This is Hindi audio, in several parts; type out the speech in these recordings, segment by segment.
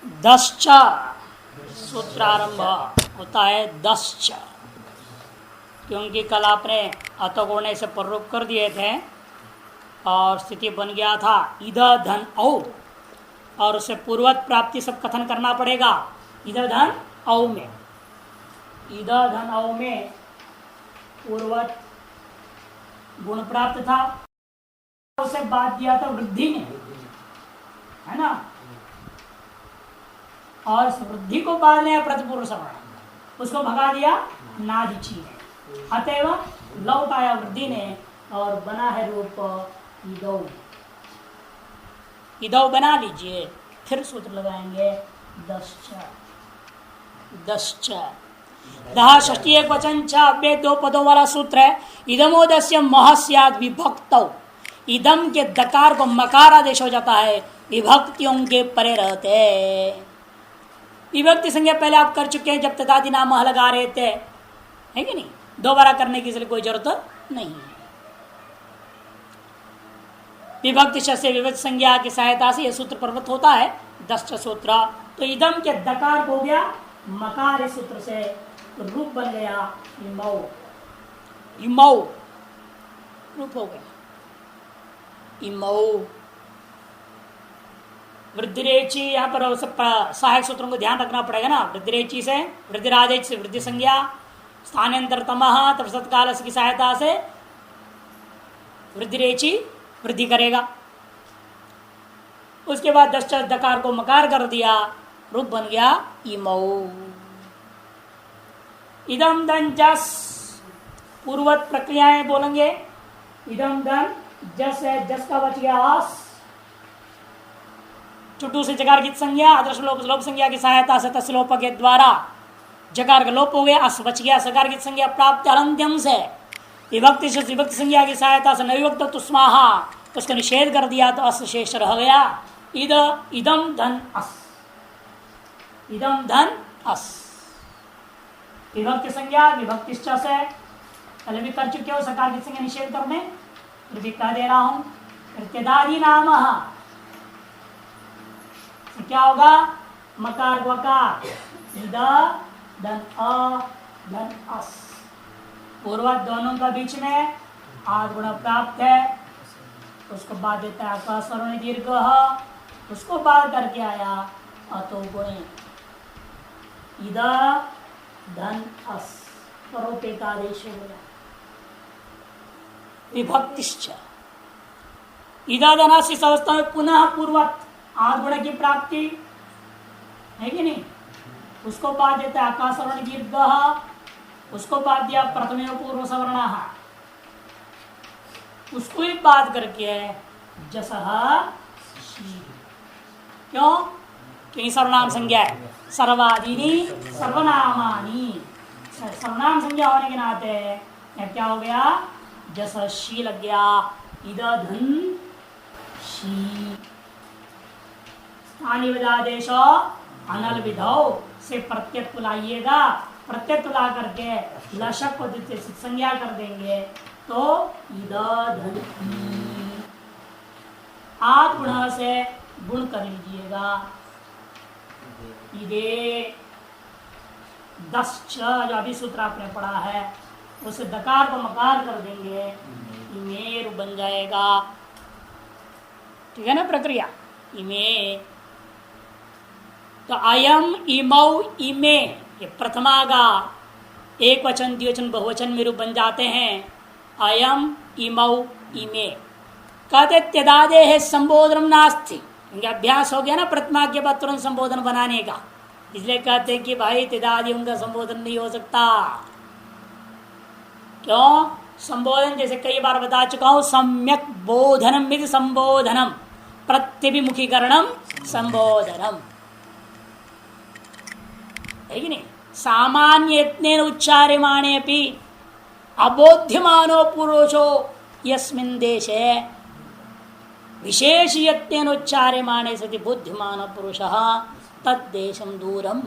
दश्च सूत्रारंभ होता है दश्च, क्योंकि कल आपने अतगुणे से प्ररूप कर दिए थे और स्थिति बन गया था इद धन औ, और उसे पूर्वत प्राप्ति सब कथन करना पड़ेगा। इद धन औ में, इद धन औ में पूर्वत गुण प्राप्त था, उसे बात दिया था वृद्धि में, है ना, और वृद्धि को बाद में प्रतिपूर्व सवर्ण, उसको भगा दिया नादिची ने, अतएव लौट आया वृद्धि ने और बना है रूप इदौ। इदौ बना लीजिए, फिर सूत्र लगाएंगे दश्च। दश्च दहा षष्ठी एक वचन च अव्यय दो पदों वाला सूत्र है। इदमोदस्य महस्याद विभक्तौ, इदम के दकार को मकार आदेश हो जाता है, विभक्तियों के परे रहते। विभक्ति संज्ञा पहले आप कर चुके हैं जब तदादि नाम लगा रहे थे, है कि नहीं, दोबारा करने की कोई जरूरत नहीं है। विभक्ति से विभक्ति संज्ञा की सहायता से यह सूत्र प्रवृत्त होता है दश्च सूत्र। तो इदम के दकार हो गया मकार सूत्र से, तो रूप बन गया इमौ। इमौ रूप हो गया इमौ। वृद्धिरेची, यहाँ पर सहायक सूत्रों को ध्यान रखना पड़ेगा ना। वृद्धिरेची से वृद्धिराज से वृद्धि संज्ञा, स्थानांतर तमह तब सत्काल की सहायता से वृद्धिरेची वृद्धि करेगा। उसके बाद दश्च दकार को मकार कर दिया, रूप बन गया इमौ। इदम धन जस, पूर्वत प्रक्रियाएं बोलेंगे। इदम धन जस है, जस का बच गया आस, चुटू से जकार की संज्ञा, आदर्श लोप संज्ञा की सहायता से तस्लोप के द्वारा जकार का लोप हो गया, अस बच गया, सकार की संज्ञा प्राप्त अलंत्यम से विभक्ति से विभक्ति संज्ञा की सहायता से नविभक्त तुस्माहा, उसका निषेध कर दिया तो अस शेष रह गया। इद इदम धन अस, इदम धन अस। विभक्ति संज्ञा विभक्ति से पहले भी कर चुके हो, सकार की संज्ञा निषेध करने, फिर भी कह दे रहा हूं। प्रत्यदादि नाम क्या होगा, मकार वकार, इद धन अ धन अस। पूर्वत दोनों का बीच में आद गुण प्राप्त है, उसको बाद देता है आकाश स्वर्ण दीर्घ, उसको बाद करके आया अतो गुणे इद धन अस, परोपेतादेश हो गया। विभक्तिश्च इदा धनस, इस अवस्था में पुनः पूर्वत आद गुण की प्राप्ति है कि नहीं, उसको बाद देता है आकाश स्वर्ण दीर्घ, उसको बाद दिया प्रथम पूर्व सवर्ण, उसको ही बात करके जसह शी। क्यों? क्योंकि सर्वनाम संज्ञा है, सर्वादीनी सर्वनामानी, सर्वनाम संज्ञा होने के नाते क्या हो गया, जसह शी लग गया। इद धन शी, स्थानीयदेश अनल विधौ से प्रत्यय लाइएगा, प्रत्यय ला करके लशक को द्वितीय संज्ञा कर देंगे तो इद धन आद गुण से गुण कर लीजिएगा। इदे दश्च, जो अभी सूत्र आपने पढ़ा है उसे दकार को मकार कर देंगे, इमेर बन जाएगा। ठीक है ना प्रक्रिया, इमे। तो अयम इमौ इमे, ये प्रथमागा एक वचन द्विवचन बहुवचन में रूप बन जाते हैं। अयम इमौ इमे कहते त्यदादे है संबोधन नास्ति, क्योंकि अभ्यास हो गया ना प्रथमा के बाद तुरंत संबोधन बनाने का, इसलिए कहते हैं कि भाई त्यदादि उनका संबोधन नहीं हो सकता। क्यों? संबोधन जैसे कई बार बता चुका हूं, सम्यक बोधनम विद संबोधनम, प्रत्यभिमुखीकरणम संबोधनम, है कि नहीं। सामान्य यत्नेन उच्चार्यमाणे अपि अबोध्यमानो पुरुषो यस्मिन् देशे विशेष यत्नेन उच्चार्यमाणे सति बुद्धिमानो पुरुषः तद्देशं दूरम।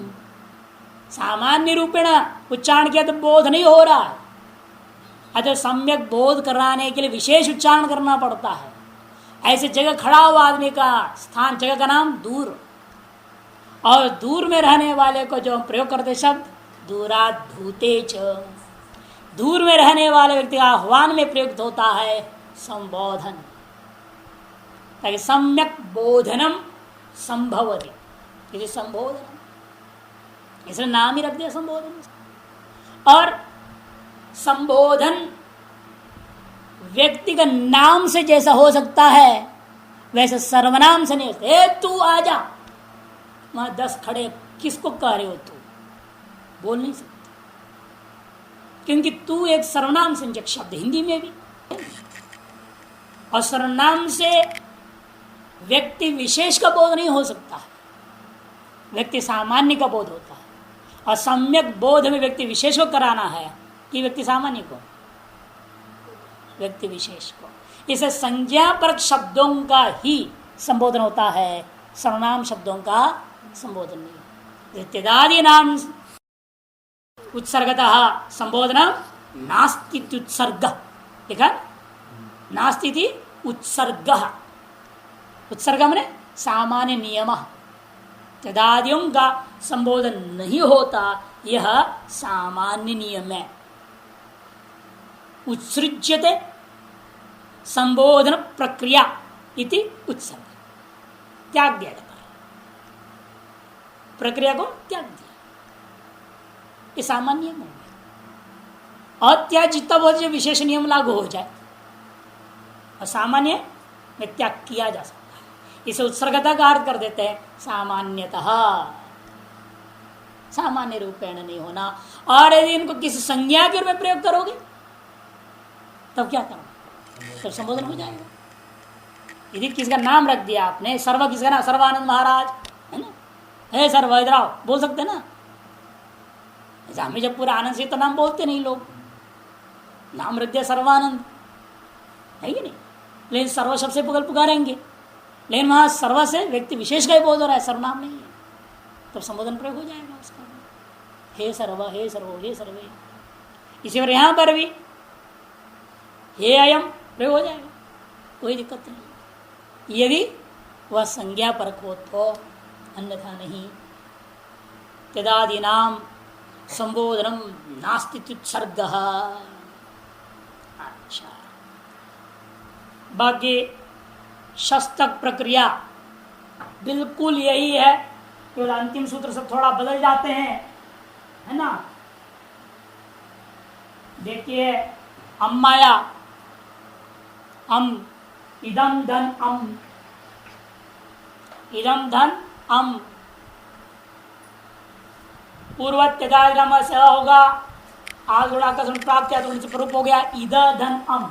सामान्य रूपेण उच्चारण किया तो बोध नहीं हो रहा, अतः सम्यक बोध कराने के लिए विशेष उच्चारण करना पड़ता है। ऐसे जगह खड़ा हुआ आदमी का स्थान, जगह का नाम दूर, और दूर में रहने वाले को जो हम प्रयोग करते शब्द दूरात भूते च, दूर में रहने वाले व्यक्ति का आह्वान में प्रयुक्त होता है संबोधन, ताकि सम्यक बोधनम संभवति, इसे संबोधन, इसलिए नाम ही रख दिया संबोधन। और संबोधन व्यक्ति का नाम से जैसा हो सकता है वैसे सर्वनाम से नहीं होता। ए तू आजा, वहां 10 खड़े, किसको कह रहे हो तू, बोल नहीं सकते, क्योंकि तू एक सर्वनाम संज्ञक शब्द हिंदी में भी, और सर्वनाम से व्यक्ति विशेष का बोध नहीं हो सकता है, व्यक्ति सामान्य का बोध होता है। और सम्यक बोध में व्यक्ति विशेष को कराना है कि व्यक्ति सामान्य को, व्यक्ति विशेष को। इसे संज्ञा परक शब्दों का ही संबोधन होता है, सर्वनाम शब्दों का संबोधन नहीं। इत्यादि नाम उत्सर्गतः संबोधन नास्ति उत्सर्ग, देखा, नास्ति उत्सर्ग, उत्सर्ग माने सामान्य नियम, तदादियों का संबोधन नहीं होता, यह सामान्य नियम है। उत्सृज्यते संबोधन प्रक्रिया इति उत्सर्ग, त्याग दिया जाता है, प्रक्रिया को त्याग दिया, ये सामान्य नियम हो गया। अत्याजित बहुत जो विशेष नियम लागू हो जाए, और सामान्य में त्याग किया जा सकता है, इसे उत्सर्गता का अर्थ कर देते हैं सामान्यतः, सामान्य रूपेण नहीं होना। और यदि इनको किसी संज्ञा के रूप में प्रयोग करोगे तब क्या करना, तब संबोधन हो जाएगा। यदि किसका नाम रख दिया आपने, सर्व किसका नाम, सर्वानंद महाराज है ना, हे सर्व इधर आओ, बोल सकते ना, हमें जब पूरा आनंद से तो नाम बोलते नहीं लोग, नाम रख दिया सर्वानंद है कि नहीं, लेकिन सर्व शब्द से पुकारेंगे, लेकिन वहां सर्व से व्यक्ति विशेष का ही बोध हो रहा है, सर्वनाम नहीं है, तब संबोधन प्रयोग हो जाएगा उसका, हे सर्व, हे सर्व, हे सर्वे। इसी पर यहां पर भी हे अयम प्रयोग हो जाएगा, कोई दिक्कत नहीं, यदि वह संज्ञा परक हो तो, अन्यथा नहीं। तदादि नाम संबोधनम नास्ति उत्सर्ग। अच्छा, बाकी शस्तक प्रक्रिया बिल्कुल यही है, केवल अंतिम सूत्र से थोड़ा बदल जाते हैं, है ना। देखिए, अम्माया अम, इदम धन अम, इदम धन अम, पूर्वत्यदाग्रम से होगा, आज गुणा का प्राप्त किया तो उनसे प्ररूप हो गया इद धन अम,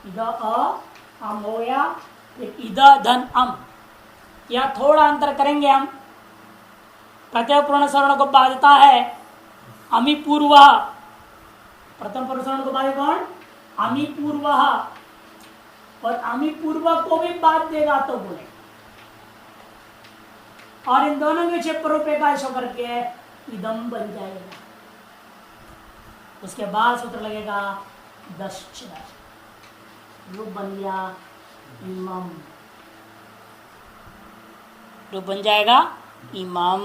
इद अम हो गया, इद धन अम। यह थोड़ा अंतर करेंगे हम, प्रत्यय पूर्ण स्वर्ण को बाधता है अमी पूर्व, प्रथम पूर्ण स्वर्ण को बाधे कौन, अमी पूर्व, और अमी पूर्व को भी बाध देगा तो बोले, और इन दोनों में छे प्ररूप एकाश होकर के इदम बन जाएगा। उसके बाद सूत्र लगेगा दश्च, रूप बन गया इमम, रूप बन जाएगा इमम।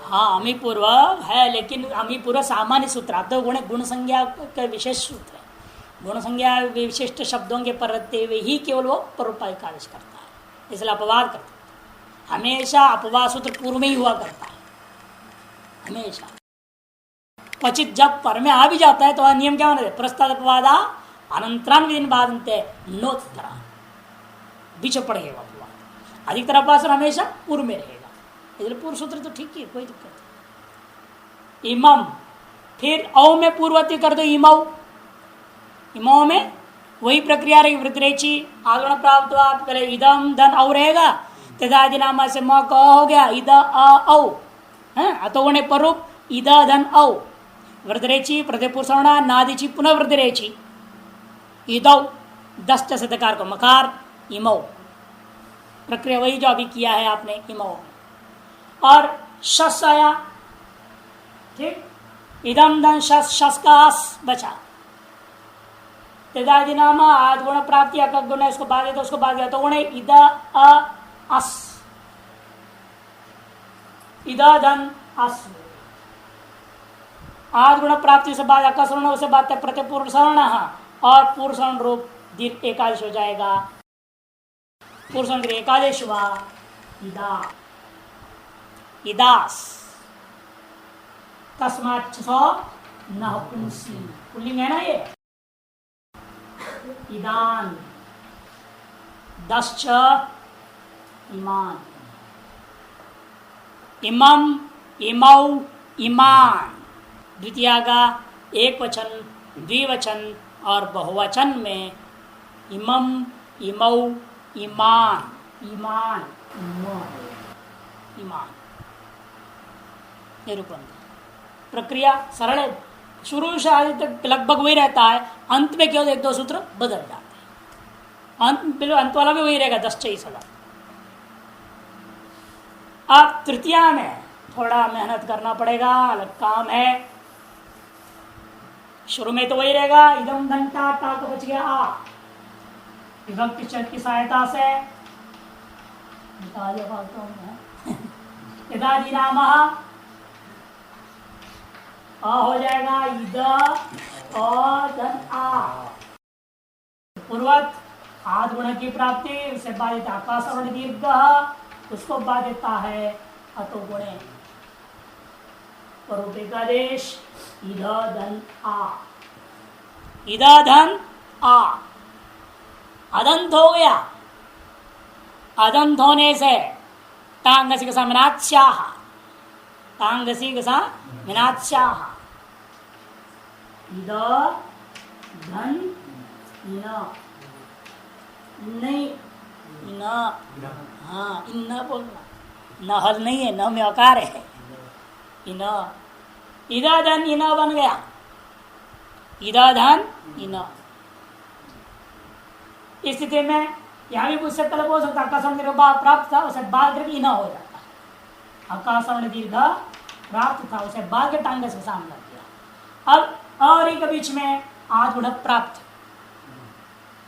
हाँ, अमी पूर्व है, लेकिन अमी पूर्व सामान्य सूत्र, तो गुण संज्ञा का विशेष सूत्र है, गुण संज्ञा विशिष्ट शब्दों के परते हुए ही केवल वो परोपाय कार्य करता है, इसलिए अपवाद करता है। हमेशा अपवाद सूत्र पूर्व में ही हुआ करता है, हमेशा। क्वचित जब पर में आ भी जाता है तो वह नियम क्या होना है, प्रस्ताद अपवादा अनंतरान विदिन बाधन्ते नोत्तरा, बीच पड़ेगा अपवाद, अधिकतर अपवाद हमेशा पूर्व में रहेगा, इसलिए पूर्व सूत्र तो ठीक है, कोई दिक्कत नहीं। इमम, फिर औ में पूर्ववर्ती कर दो इमौ, इमौ में वही प्रक्रिया रहेगी, वृद्धिरेची आगुण प्राप्त हुआ, पहले इदम धन औ रहेगा, तदादि नाम से म क हो गया, इद औ है, अतोगुणे परूप इद धन औ, वृद्धिरेची प्रतिपुरुषणा नादिची पुनः वृद्धिरेची, इदौ दस्त सदकार को मकार, इमौ, प्रक्रिया वही जो अभी किया है आपने इमौ। और शस आया, ठीक, इदम धन शस, शस का आस बचा, तेदादि नाम आज गुण प्राप्ति अक गुण, इसको बाद तो उसको बाद गया तो गुण इद अ अस, इदाधन अस। आद गुण प्राप्ति से बाद अकस्मरण से बात है प्रतिपूर्ण सवर्ण और पूर्व सवर्ण रूप दीर्घ एकादश हो जाएगा। पूर्व सवर्ण एकादश हुआ इदा, इदास। तस्मात् नपुंसी पुल्लिंग है ना ये। इदान दश्च इमान, इमम इमौ इमान। द्वितीय का एक वचन, द्विवचन और बहुवचन में इमम इमौ ईमान, ईमान ईमान निरूपण। प्रक्रिया सरल है, शुरू से आदि तक लगभग वही रहता है, अंत में केवल एक दो सूत्र बदल जाते हैं। अंत वाला भी वही रहेगा, 10 वाला। अब तृतीया में थोड़ा मेहनत करना पड़ेगा, अलग काम है। शुरू में तो वही रहेगा, इदम घंटा टा तो बच गया आ, विभक्ति चर की सहायता से यदादि नाम हो जाएगा इद और धन आ। पूर्वत आद गुण की प्राप्ति, उसे बाधित आकाश और दीर्घ, उसको बाध्यता है अतो गुणे। परोपेकादेश इद धन आ, इद धन आ। अदंत हो गया, अदंत होने से टांगसी के साथ मिनात्स्याह, टांगसी के साथ मिनात्स्याह। इद धन न नहीं न, हाँ इन बोलना, न हल नहीं है, न में अकार है। इन इदा धन इन बन गया, इदा धन इन। इस स्थिति में यहां भी मुझसे पहले बोल सकता आकाशवर्ण दीर्घ प्राप्त था, उसे बाद करके इन हो जाता। आकाशवर्ण दीर्घ प्राप्त था, उसे बाद के टांग से सामने लग गया। अब और एक बीच में आद गुण प्राप्त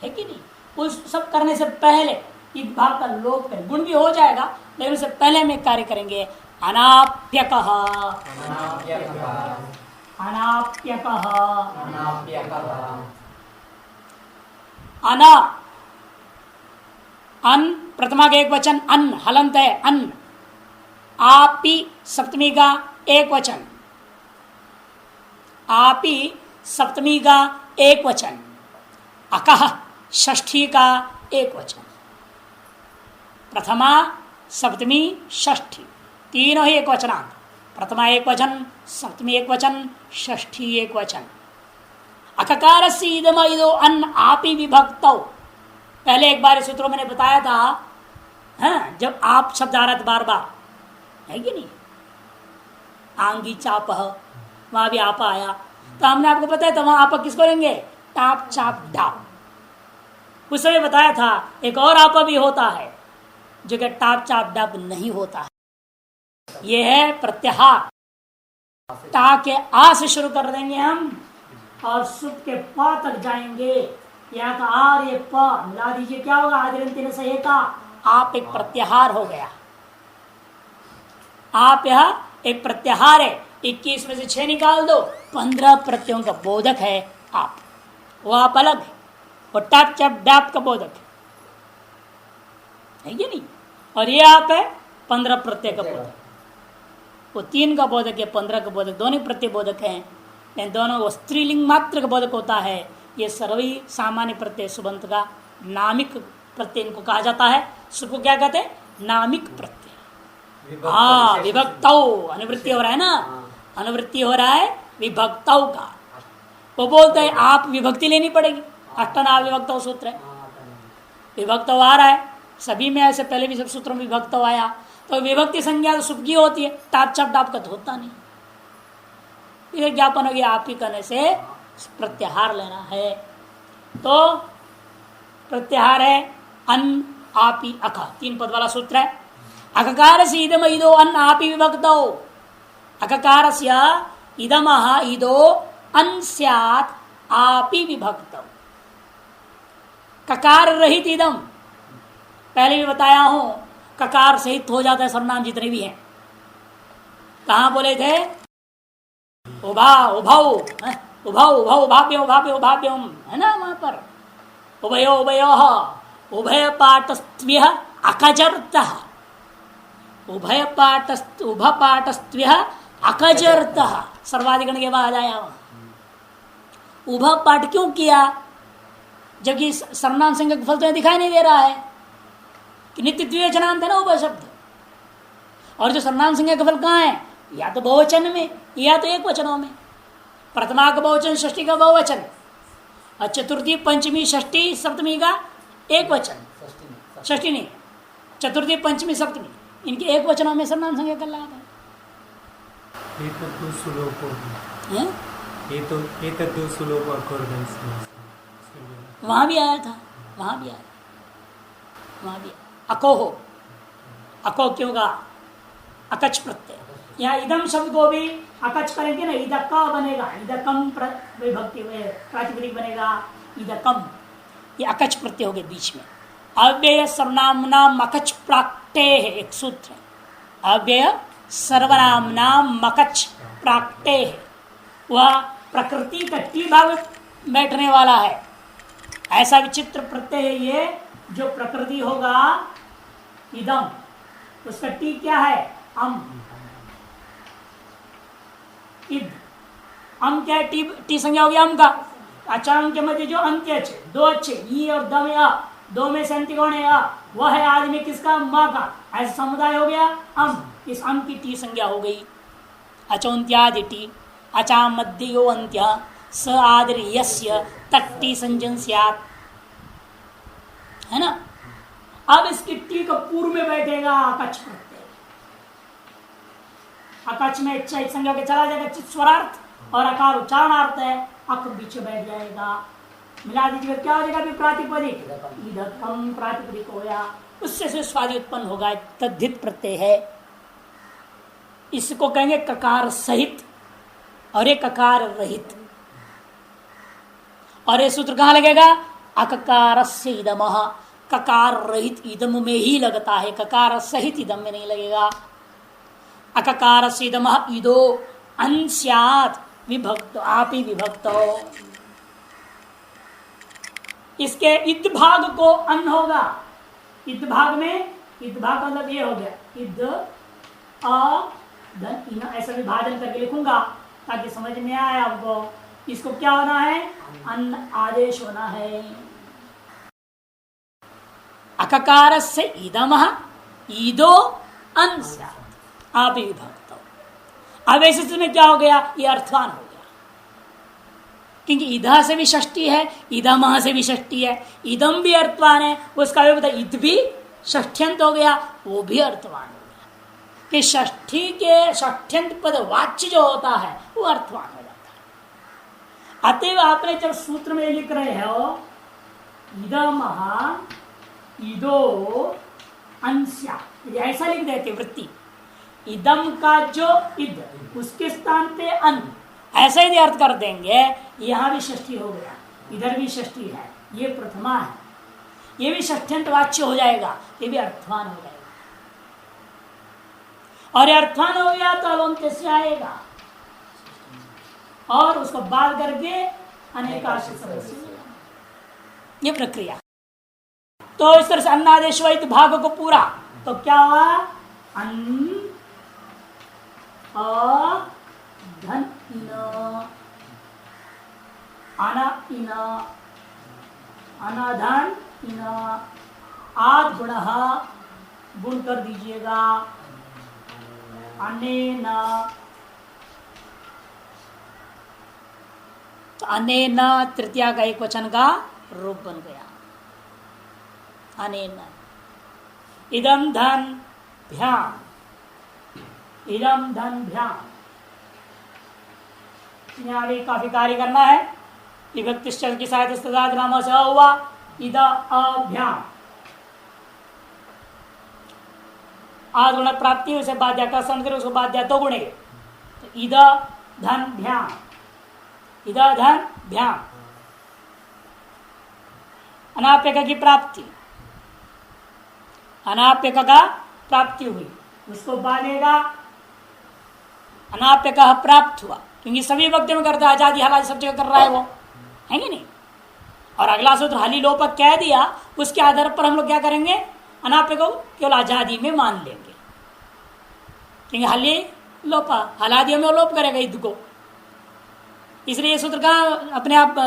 है कि नहीं, उस सब करने से पहले इस भाग का लोप करें, गुण भी हो जाएगा लेकिन उससे पहले में कार्य करेंगे। अनाप्यकः, अनाप्यकः, अना अन प्रथमा का एक वचन, अन्न हलंत है अन्न। आपी सप्तमी का एक वचन, आपी सप्तमी का एक वचन। अकह षष्ठी का एक वचन। प्रथमा सप्तमी षष्ठी तीनों ही एक वचनांत। प्रथमा एक वचन, सप्तमी एक वचन, षष्ठी एक वचन। अककार से इदम इदो अन्न आपी विभक्तौ। पहले एक बार सूत्रों मैंने बताया था, हाँ, जब आप शब्द आ रहा था बार बार, है कि नहीं, आंगी चाप, वहां भी आपा आया, तो हमने आपको बताया था वहां आपा किसको लेंगे, टाप चाप डाप। उस समय बताया था एक और आपा भी होता है जो कि टाप चाप डाप नहीं होता है, यह है प्रत्याहार। टा के आ से शुरू कर देंगे हम और सुप के प तक जाएंगे, या तो आर ये प मिला दीजिए, क्या होगा, आदिरंती से का आप एक प्रत्याहार हो गया। आप यह एक प्रत्याहार है, 21 में से 6 निकाल दो, 15 प्रत्ययों का बोधक है आप, वो आप अलग है, वो टाप चप डाप का बोधक है ये नहीं, और ये आप है 15 प्रत्यय का बोधक। वो 3 का बोधक है, 15 का बोधक, दोनों प्रत्यय बोधक हैं, लेकिन दोनों वो स्त्रीलिंग मात्र का बोधक होता है। ये सर्वी सामान्य प्रत्यय सुबंत का नामिक प्रत्यय इनको कहा जाता है। सुको क्या कहते हैं, नामिक प्रत्यय। हाँ, विभक्तौ अनुवृत्ति हो रहा है ना, अनुवृत्ति हो रहा है विभक्तौ का। वो बोलते हैं आप विभक्ति लेनी पड़ेगी, अष्टना विभक्तौ सूत्र है, विभक्तौ आ रहा है सभी में, ऐसे पहले भी सब सूत्रों में विभक्तौ आया, तो विभक्ति संज्ञा तो सुख की होती है, टाप चप डाप का तो होता नहीं। इधर ज्ञापन हो गया आप ही करने से प्रत्याहार लेना है, तो प्रत्याहार है अन आपी अख, 3 पद वाला सूत्र है। अककार से इदम इदो अन आपी विभक्तौ, अककार से इदम इदो अन स्यात् आपी विभक्तौ। ककार रहित इदम पहले भी बताया हूं, ककार सहित हो जाता है सर्वनाम जितने भी हैं। कहाँ बोले थे? उभा उभौ, उभौ उभौ उभाभ्यम उभाभ्य उभाभ्यम, है ना वहां पर उभयो उभयो उभय पाटस्त्व्य अकजर्त, उभय पाटस्त उभ पाटस्त्व्य अकजर्त, सर्वाधिगण के बाद आया। उभ पाठ क्यों किया जबकि सर्वनाम संज्ञक फल तो दिखाई नहीं दे रहा है कि नित्य द्विवचनांत है ना उभय शब्द। और जो सर्वनाम संज्ञक फल कहाँ है? या तो बहुवचन में या तो एक वचनों में। प्रथमा का बहुवचन, षष्ठी का बहुवचन, और चतुर्थी पंचमी षष्ठी सप्तमी का एक वचन, षष्ठी नहीं, चतुर्थी पंचमी सप्तमी, इनके एक वचनों में सर्वनाम संज्ञक कर लाभ है। वहां भी आया था, वहां भी अकोहो, अको क्यों का अकच प्रत्यय। यहाँ इदम शब्द को भी अकच करेंगे ना, इदका बनेगा, इदकम विभक्ति प्रातिपदिक बनेगा, इदकम, ये अकच प्रत्यय हो गए बीच में। अव्यय सर्वनाम नाम अकच प्राक्टे है एक सूत्र, अव्यय सर्वनाम नाम मकच प्राक्टे है, वह प्रकृति का टी भाग बैठने वाला है। ऐसा विचित्र प्रत्यय है ये, जो प्रकृति होगा इदम, उसका टी क्या है? अम, इद, अम क्या है? टी संज्ञा हो गया अम का। अचांग के मध्य जो अंत्य है, दो अच्छे ई और द में अ, दो में से अंत्य कौन है? अ, वह है आदि में किसका? माँ का। ऐसा समुदाय हो गया अम, इस अम की टी संज्ञा हो गई। अचोन्त्यादि टी, अचा मध्य यो अंत्य स आदि यस्य तट्टी संजन स्यात्, है ना। अब इसकी टी का पूर्व में बैठेगा अकच प्रत्यय। अकच में एक संज्ञा के चला जाएगा चित स्वरार्थ, और अकार उच्चारणार्थ है, अक बीच में बैठ जाएगा। मिला दीजिए क्या हो जाएगा? प्रातिपदिक, इदकम प्रातिपदिक हो गया, उससे से स्वादि उत्पन्न होगा, तद्धित प्रत्यय है। इसको कहेंगे ककार सहित और एक ककार रहित। और ये सूत्र कहां लगेगा? अककारस्य इदमः, ककार रहित इदम में ही लगता है, ककार सहित इदम में नहीं लगेगा। अककारस्य इदमः इदो अन स्यात् विभक्त, आप ही विभक्त हो। इसके इद भाग को अन होगा, इद भाग में, इद भाग का मतलब ये हो गया इद अ धन इन, ऐसा विभाजन करके लिखूंगा ताकि समझ में आए आपको। इसको क्या होना है? अन आदेश होना है। अककार से इदमः ईदो अन स्यात्, आप ही विभक्त। अब ऐसे स्थिति में क्या हो गया? ये अर्थवान हो गया, क्योंकि इधा से भी षष्ठी है, इदमः से भी षष्ठी है, इदम भी अर्थवान है, उसका भी पता ईद भी षष्ठ्यंत हो गया, वो भी अर्थवान हो गया। कि षष्ठी के षष्ठ्यंत पद वाच्य जो होता है वो अर्थवान हो जाता है। अतएव आपने जब सूत्र में लिख रहे हो इदमः इदो अंस्या, ऐसा लिख देते वृत्ति, इदम का जो इद उसके स्थान पे अन, ऐसा ही अर्थ कर देंगे। यहां भी षष्ठी हो गया, इधर भी षष्ठी है, ये प्रथमा है, ये भी षष्ठ्यंत वाच्य हो जाएगा, ये भी अर्थवान हो जाएगा। और ये अर्थवान हो गया तो अलंत से आएगा, और उसको बाल करके अनेकाश सदस्य, ये प्रक्रिया। तो इस तरह से अन्नादेश भाग को पूरा, तो क्या हुआ? अन धन इन, अना इन, अनाधन इन, आद गुण गुण कर दीजिएगा, अनेन, तो अनेन तृतीया का एक वचन का रूप बन गया। अनेन इदम धन भ्याम, इदम धन भ्याम, यहाँ भी काफी कार्य करना है। विभक्ति की सहायता नाम से हुआ इद अभ्याम, आद गुण प्राप्ति, उसे बाध्याकर्षण करे, उसको बाध्या तो गुणे, तो इद धन भ्याम, इद धन भ्याम, अनाप्यक की प्राप्ति, अनाप्यक का प्राप्ति हुई, उसको बांधेगा अनाप्य का प्राप्त हुआ, क्योंकि सभी वक्त में करता है, आजादी हलादी सब जगह कर रहा है वो, है कि नहीं। और अगला सूत्र हली लोप कह दिया, उसके आधार पर हम लोग क्या करेंगे, अनाप्य को केवल आजादी में मान लेंगे, क्योंकि हली लोपा हलादियों में लोप करेगा युद्ध को, इसलिए ये सूत्र का अपने आप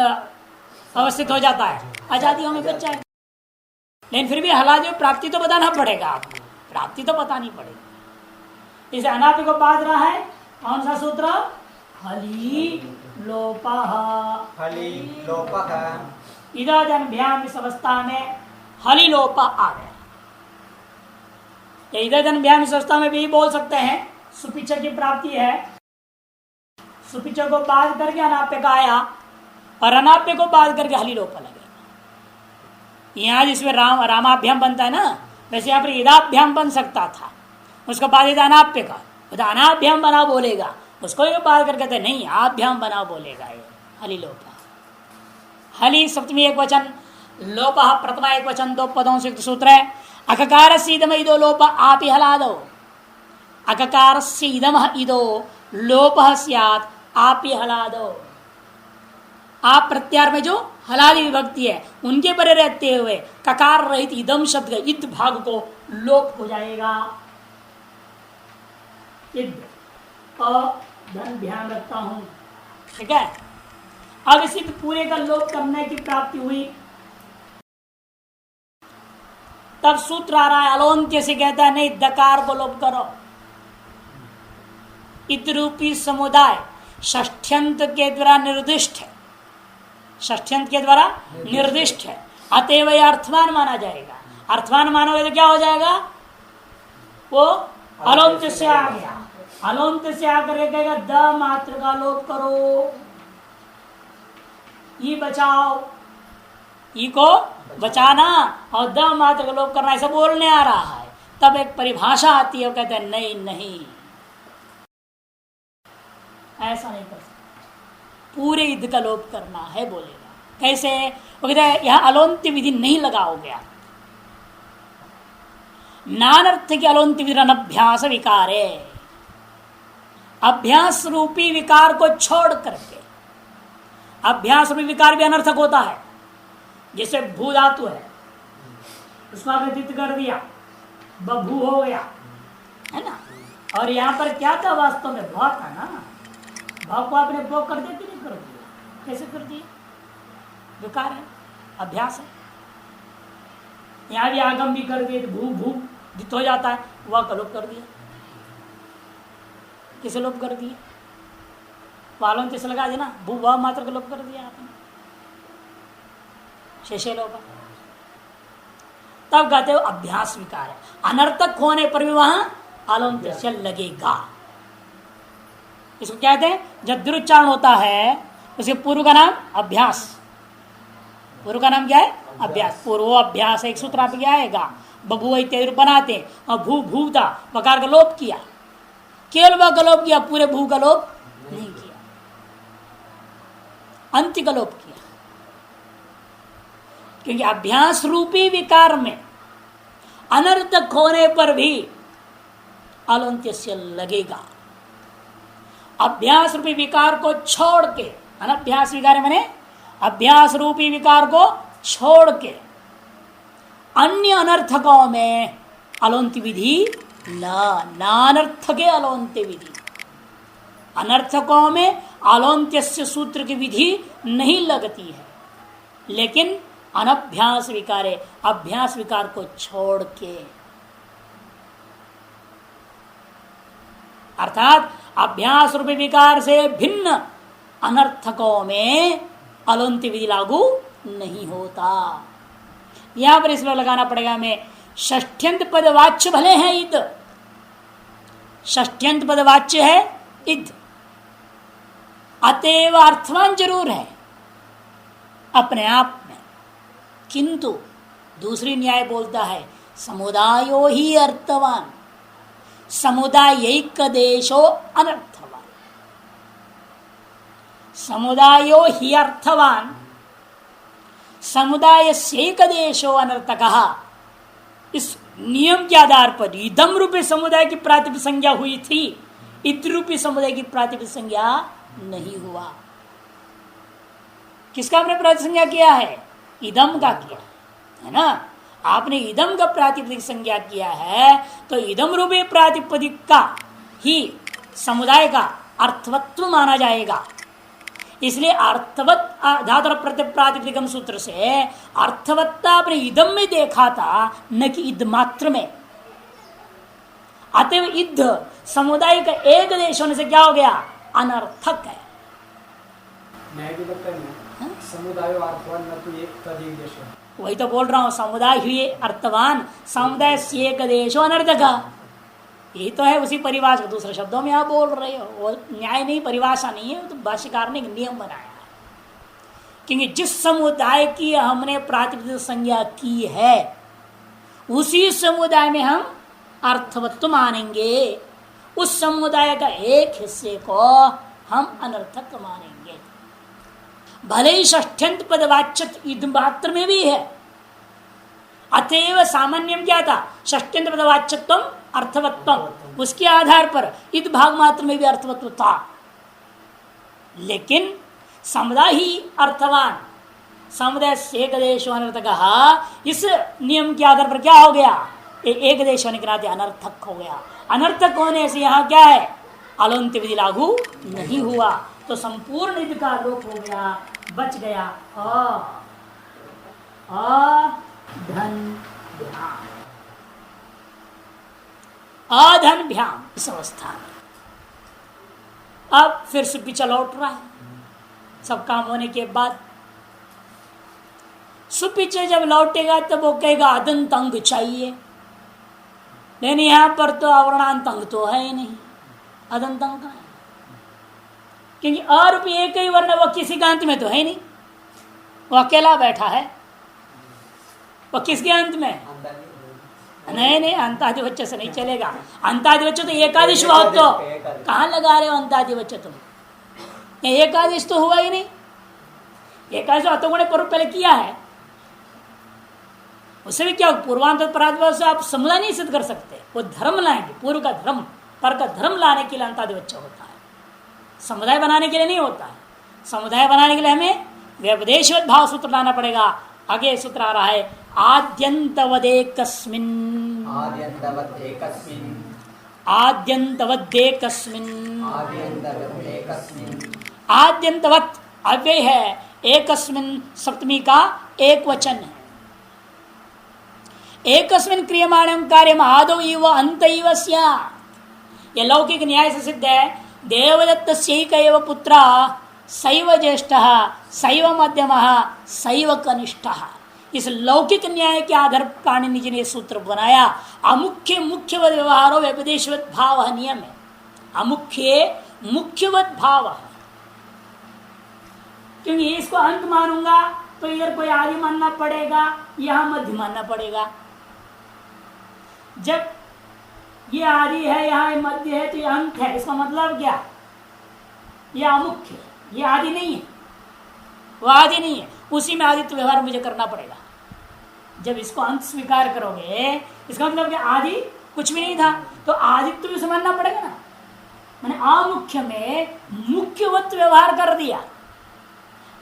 अवस्थित हो जाता है, आजादियों में बच जाएगा। लेकिन फिर भी हलादियों प्राप्ति तो बताना पड़ेगा, आपको प्राप्ति तो बतानी पड़ेगी। इसे अनाप्य को बांध रहा है कौन सा सूत्र, हली लोपः। हली लोपः इदजन्भ्याम, इस अवस्था में हली लोपा आ गया। इदजन्भ्याम इस अवस्था में भी बोल सकते हैं सुपिच की प्राप्ति है, सुपिच को बाध करके अनाप्य का आया और अनाप्य को बाध करके हली लोपा लगेगा। यहाँ जिसमें रामाभ्याम बनता है ना, वैसे यहाँ पर इदाभ्याम बन सकता था, उसको बाद अनाप्य का अनाभ्याम बना बोलेगा, उसको बात कर कहते नहीं आभ्याम बना बोलेगा ये हली लोपा। हली सप्तमी एक वचन, लोप प्रथमा एक वचन, दो पदों से सूत्र है। अककार से इदम इदो लोप आप ही हला दो, अककार से इदम इदो लोप स्यात् आप ही हला दो। आप प्रत्यार में जो हलादी विभक्ति है उनके परे रहते हुए ककार रहित इदम शब्द का इद भाग को लोप हो जाएगा। धन ध्यान रखता हूं, ठीक है। अब इसी पूरे का लोप करने की प्राप्ति हुई, तब सूत्र आ रहा है अलोन्त्य से, कहता है नहीं दकार को लोप करो। इतरूपी समुदाय षष्ठ्यंत के द्वारा निर्दिष्ट है, षष्ठ्यंत के द्वारा निर्दिष्ट है, अतएव यह अर्थवान माना जाएगा। अर्थवान मानोगे तो क्या हो जाएगा, वो अलोन्त्य से आ गया। अलोन्त्य से आकर कहेगा द मात्र का लोप करो, ई बचाओ, ई को बचाना और द मात्र का लोप करना, ऐसा बोलने आ रहा है। तब एक परिभाषा आती है, वो कहते हैं नहीं नहीं ऐसा नहीं कर सकते, पूरे युद्ध का लोप करना है बोलेगा। कैसे, वो कहते हैं यहां अलोन्त्य विधि नहीं लगाओगे आप, नानर्थ की अलोन्त्य विधि अनभ्यास विकार है। अभ्यास रूपी विकार को छोड़ करके, अभ्यास रूपी विकार भी अनर्थक होता है। जैसे भू धातु है, उसको आपने दित कर दिया, बभू हो गया, है ना। और यहाँ पर क्या था, वास्तव में भौ था ना, भौ को आपने भो कर दिया कि नहीं कर दिया, कैसे कर दिया, विकार है, अभ्यास है। यहाँ भी आगम भी कर दिए तो भू भू दित हो जाता है, वह का लोप कर दिया, किसे लोप कर दिया, वालों से लगा देना, भू वह मात्र का लोप कर दिया आपने, शेषे लोप। तब कहते हो अभ्यास विकार है, अनर्थक होने पर भी वहां आलोन्त्य लगेगा। इसको कहते हैं जब दुरुच्चारण होता है, उसके पूर्व का नाम अभ्यास, पूर्व का नाम क्या है, अभ्यास। पूर्व अभ्यास एक सूत्र आप क्या आएगा, बभू इत्यादि बनाते हैं, और भू भूता बकार का लोप किया, केवल वह का लोप किया, पूरे भू का लोप नहीं किया, अंत्य का लोप किया। क्योंकि अभ्यास रूपी विकार में अनर्थक होने पर भी अलोन्त्य से लगेगा। अभ्यास रूपी विकार को छोड़ के, अनभ्यास विकार मैंने अभ्यास रूपी विकार को छोड़ के अन्य अनर्थकों में अलोन्त्य विधि नानर्थके अलोन्त्य विधि, अनर्थकों में अलोन्त्य सूत्र की विधि नहीं लगती है। लेकिन अनभ्यास विकार, अभ्यास विकार को छोड़ के, अर्थात अभ्यास रूपी विकार से भिन्न अनर्थकों में अलोन्त्य विधि लागू नहीं होता। यहां पर इसलिए लगाना पड़ेगा हमें, षष्ठ्यंत पदवाच्य भले हैं इद, षष्ठ्यंत पदवाच्य है इद, अतएव अर्थवान जरूर है अपने आप में, किंतु दूसरी न्याय बोलता है समुदायो ही अर्थवान, समुदायिक देशो अनर्थवान, समुदायो ही अर्थवान, समुदाय से एक देशो अनर्थकः, इस नियम के आधार पर इदम रूपी समुदाय की प्रातिपदिक संज्ञा हुई थी, इत रूपी समुदाय की प्रातिपदिक संज्ञा नहीं हुआ। किसका आपने प्रातिपदिक संज्ञा किया है? इदम का किया है ना। आपने इदम का प्रातिपदिक संज्ञा किया है, तो इदम रूपी प्रातिपदिक का ही समुदाय का अर्थवत्व माना जाएगा। इसलिए अर्थवत धातु प्रत्यय प्रातिपदिकम सूत्र से अर्थवत्ता अपने इदम में देखा था, न कि इद मात्र में। अतएव इद समुदाय का एक देश होने से क्या हो गया? अनर्थक है। समुदाय अर्थवान न तो एक तदीय देश है। वही तो बोल रहा हूं, समुदाय हुए अर्थवान, समुदाय से एक देशो अनर्थक। यही तो है उसी परिभाषा। दूसरे शब्दों में आप बोल रहे हो, वो न्याय नहीं, परिभाषा नहीं है, तो भाष्यकार ने एक नियम बनाया है। क्योंकि जिस समुदाय की हमने प्रातिपदिक संज्ञा की है, उसी समुदाय में हम अर्थवत्व मानेंगे। उस समुदाय का एक हिस्से को हम अनर्थक मानेंगे, भले ही षष्ठ्यंत पदवाच्यत इद मात्र में भी है। अतएव सामान्यम क्या था? षष्ठ्यंत पदवाच्यत्व अर्थवत्व, उसके आधार पर इद भाग मात्र में भी अर्थवत्व था। लेकिन समुदाय ही अर्थवान, समुदाय से एक देश अनर्थक, इस नियम के आधार पर क्या हो गया? एक देश होने के नाते अनर्थक हो गया। अनर्थक होने से यहाँ क्या है? अलोन्त विधि लागू नहीं हुआ, तो संपूर्ण इद का लोप हो गया, बच गया अधन भ्याम। इस अवस्था में अब फिर से पीछे लौट रहा है। सब काम होने के बाद सुपीछे जब लौटेगा तब वो कहेगा अदंत अंग चाहिए। लेकिन यहां पर तो अवर्णांत अंग तो है ही नहीं, अदंत अंग का है। क्योंकि और भी एक ही वर्ण वो किसी का अंत में तो है नहीं, वो अकेला बैठा है। वो किसके अंत में? नहीं, अंतादिवच्च से नहीं चलेगा। अंतादिवच्च तो एकादश हुआ, तो कहां लगा रहे हो अंतादिवच्च तुम? एकादश तो हुआ ही नहीं। एकादश अतोगुण पूर्व पहले किया है, उससे भी क्या पूर्वांत पराधव से आप समुदाय नहीं सिद्ध कर सकते। वो धर्म लाएंगे, पूर्व का धर्म, पर का धर्म लाने के लिए अंतादिवच्च होता है, समुदाय बनाने के लिए नहीं होता है। समुदाय बनाने के लिए हमें व्यपदेशवत भाव सूत्र लाना पड़ेगा। आगे सूत्र आ रहा है आद्यंतवदेकस्मिन्, आद्यंतवत अव्यय है, एकस्मिन् सप्तमी का एक वचन है। एकस्मिन् क्रियमाणं कार्यम आदौ इव अंत इव स्यात्। यह लौकिक न्याय से सिद्ध है। देवदत्तस्यैक एव पुत्रः सैव ज्येष्ठः सैव मध्यमः सैव कनिष्ठः। इस लौकिक न्याय के आधार पर पाणिनि जी ने सूत्र बनाया। अमुख्य मुख्यवद व्यवहारो व्यपदेशवत भाव नियम है। अमुख्य मुख्यवत भाव, क्योंकि इसको अंत मानूंगा तो इधर कोई आदि मानना पड़ेगा, यहां मध्य मानना पड़ेगा। जब ये आदि है, यहाँ मध्य है, तो ये अंत है। इसका मतलब क्या? ये अमुख्य है, ये आदि नहीं है, वो आदि नहीं है। उसी में आदित्य व्यवहार मुझे करना पड़ेगा। जब इसको अंत स्वीकार करोगे, इसका मतलब क्या? आदि कुछ भी नहीं था, तो आदित्य भी समझना पड़ेगा ना। मैंने अमुख्य में मुख्यवत व्यवहार कर दिया,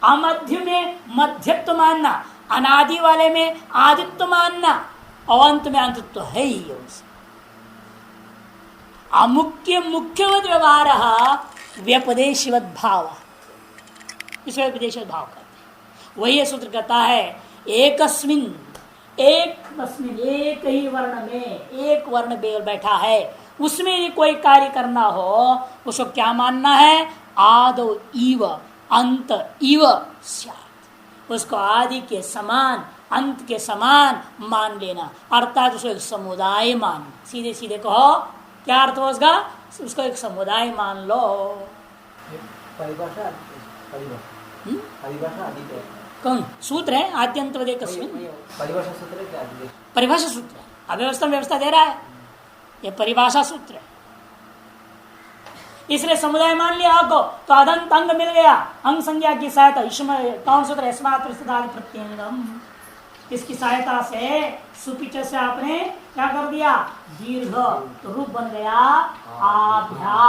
अमध्य में मध्यत्व मानना, अनादि वाले में आदित्य मानना, और अंत में अंत तो है ही है। अमुख्य मुख्यवत व्यवहार व्यपदेशवत भाव, इस व्यपदेशवत भाव करते हैं। वही सूत्र कहता है एकस्मिन, एक ही वर्ण में एक वर्ण बेल बैठा है, उसमें यदि कोई कार्य करना हो उसको क्या मानना है? आदो इव अंत इव स्यात्। उसको आदि के समान अंत के समान मान लेना, अर्थात उसको एक समुदाय मान। सीधे सीधे कहो क्या अर्थ हो उसका? उसको एक समुदाय मान लो। परिभाषा कौन सूत्र है? आद्यंतवदेकस्मिन् परिभाषा सूत्र है क्या? परिभाषा सूत्र है। अव्यवस्था व्यवस्था दे रहा है, यह परिभाषा सूत्र है। इसलिए समुदाय मान लिया आपको, तो अदंत अंग मिल गया। अंग संज्ञा की सहायता इसमें कौन सूत्र? अस्मात् प्रत्यंगम। इसकी सहायता से सुपिच से आपने क्या कर दिया, दीर्घ, तो रूप बन गया आभ्या।